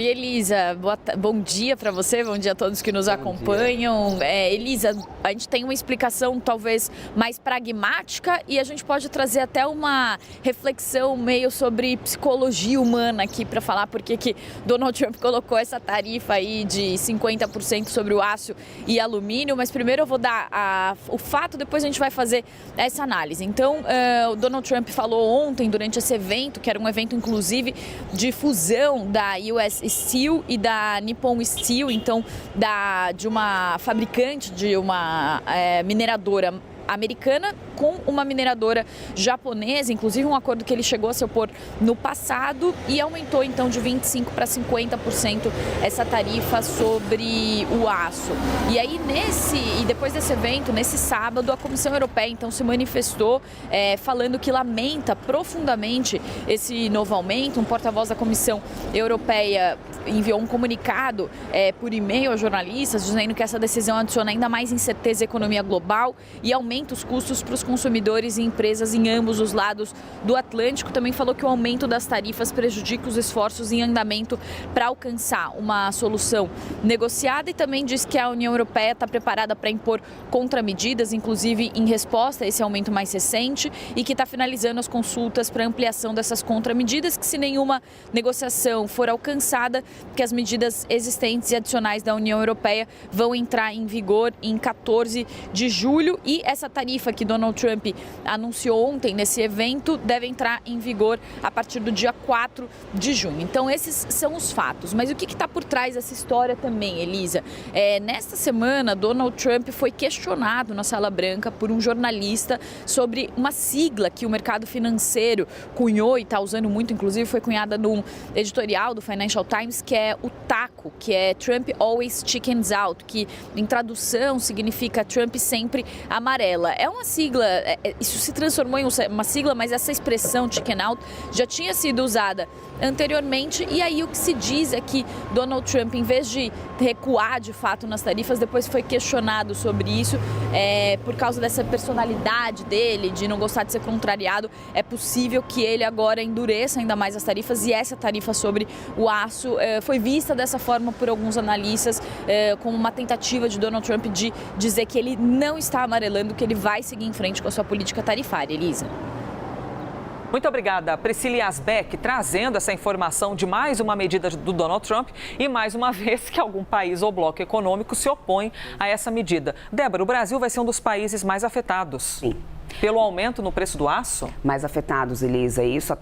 E Elisa, bom dia para você, bom dia a todos que nos acompanham. Elisa, a gente tem uma explicação talvez mais pragmática e a gente pode trazer até uma reflexão meio sobre psicologia humana aqui para falar por que Donald Trump colocou essa tarifa aí de 50% sobre o aço e alumínio. Mas primeiro eu vou dar o fato, depois a gente vai fazer essa análise. Então, o Donald Trump falou ontem durante esse evento, que era um evento inclusive de fusão da US Steel e da Nippon Steel, então de uma fabricante, de uma mineradora americana com uma mineradora japonesa, inclusive um acordo que ele chegou a se opor no passado e aumentou então de 25% para 50% essa tarifa sobre o aço. E aí depois desse evento, nesse sábado, a Comissão Europeia então se manifestou falando que lamenta profundamente esse novo aumento. Um porta-voz da Comissão Europeia enviou um comunicado por e-mail aos jornalistas dizendo que essa decisão adiciona ainda mais incerteza à economia global e aumenta os custos para os consumidores e empresas em ambos os lados do Atlântico. Também falou que o aumento das tarifas prejudica os esforços em andamento para alcançar uma solução negociada e também diz que a União Europeia está preparada para impor contramedidas, inclusive em resposta a esse aumento mais recente, e que está finalizando as consultas para ampliação dessas contramedidas, que se nenhuma negociação for alcançada, que as medidas existentes e adicionais da União Europeia vão entrar em vigor em 14 de julho e essa tarifa que Donald Trump anunciou ontem nesse evento deve entrar em vigor a partir do dia 4 de junho. Então esses são os fatos. Mas o que está por trás dessa história também, Elisa? Nesta semana, Donald Trump foi questionado na Sala Branca por um jornalista sobre uma sigla que o mercado financeiro cunhou e está usando muito, inclusive foi cunhada num editorial do Financial Times, que é o TACO, que é Trump Always Chickens Out, que em tradução significa Trump sempre amarela. É uma sigla, isso se transformou em uma sigla, mas essa expressão chicken out já tinha sido usada anteriormente e aí o que se diz é que Donald Trump, em vez de recuar de fato nas tarifas, depois foi questionado sobre isso, por causa dessa personalidade dele, de não gostar de ser contrariado, é possível que ele agora endureça ainda mais as tarifas e essa tarifa sobre o aço foi vista dessa forma por alguns analistas como uma tentativa de Donald Trump de dizer que ele não está amarelando, que ele vai seguir em frente com a sua política tarifária. Elisa. Muito obrigada, Priscila Yazbek, trazendo essa informação de mais uma medida do Donald Trump e mais uma vez que algum país ou bloco econômico se opõe a essa medida. Débora, o Brasil vai ser um dos países mais afetados. Sim. Pelo aumento no preço do aço? Mais afetados, Elisa. Isso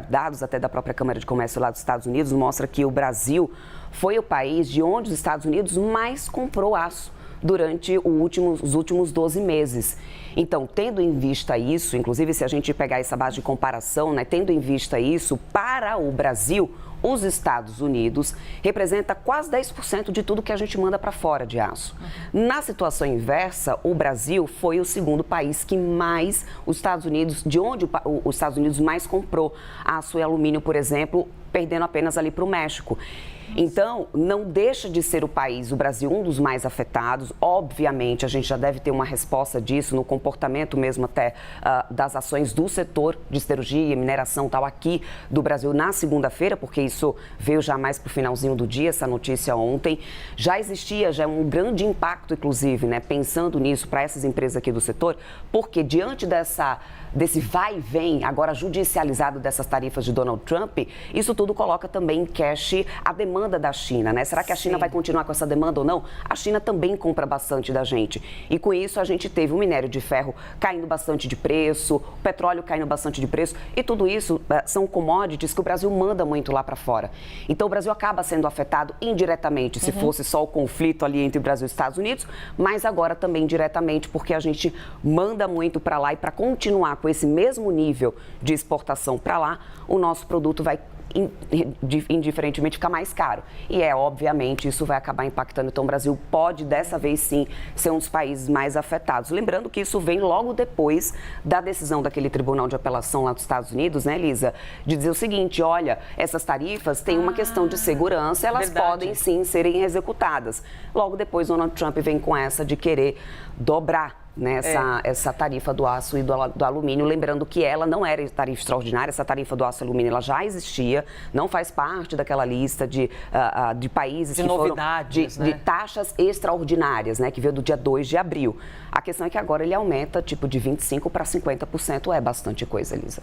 dados até da própria Câmara de Comércio lá dos Estados Unidos mostra que o Brasil foi o país de onde os Estados Unidos mais comprou aço durante os últimos 12 meses. Então, tendo em vista isso, inclusive se a gente pegar essa base de comparação, tendo em vista isso, para o Brasil, os Estados Unidos representa quase 10% de tudo que a gente manda para fora de aço. Na situação inversa, o Brasil foi o segundo país que mais de onde os Estados Unidos mais comprou aço e alumínio, por exemplo, perdendo apenas ali para o México. Então, não deixa de ser o Brasil, um dos mais afetados. Obviamente, a gente já deve ter uma resposta disso no comportamento mesmo até das ações do setor de siderurgia, mineração tal aqui do Brasil na segunda-feira, porque isso veio já mais para o finalzinho do dia, essa notícia ontem. Já existia um grande impacto, inclusive, pensando nisso para essas empresas aqui do setor, porque diante desse vai e vem, agora judicializado dessas tarifas de Donald Trump, isso tudo coloca também em cash a demanda da China, Será que a China vai continuar com essa demanda ou não? A China também compra bastante da gente. E com isso a gente teve o minério de ferro caindo bastante de preço, o petróleo caindo bastante de preço e tudo isso são commodities que o Brasil manda muito lá para fora. Então o Brasil acaba sendo afetado indiretamente, se fosse só o conflito ali entre o Brasil e os Estados Unidos, mas agora também diretamente porque a gente manda muito para lá e para continuar com esse mesmo nível de exportação para lá, o nosso produto vai indiferentemente ficar mais caro. E obviamente, isso vai acabar impactando. Então, o Brasil pode, dessa vez sim, ser um dos países mais afetados. Lembrando que isso vem logo depois da decisão daquele Tribunal de Apelação lá dos Estados Unidos, Elisa, de dizer o seguinte, olha, essas tarifas têm uma questão de segurança, elas podem sim serem executadas. Logo depois, Donald Trump vem com essa de querer dobrar né, essa tarifa do aço e do alumínio, lembrando que ela não era tarifa extraordinária, essa tarifa do aço e alumínio ela já existia, não faz parte daquela lista de países de que novidades, foram de taxas extraordinárias, né, que veio do dia 2 de abril. A questão é que agora ele aumenta tipo de 25% para 50%, é bastante coisa, Elisa.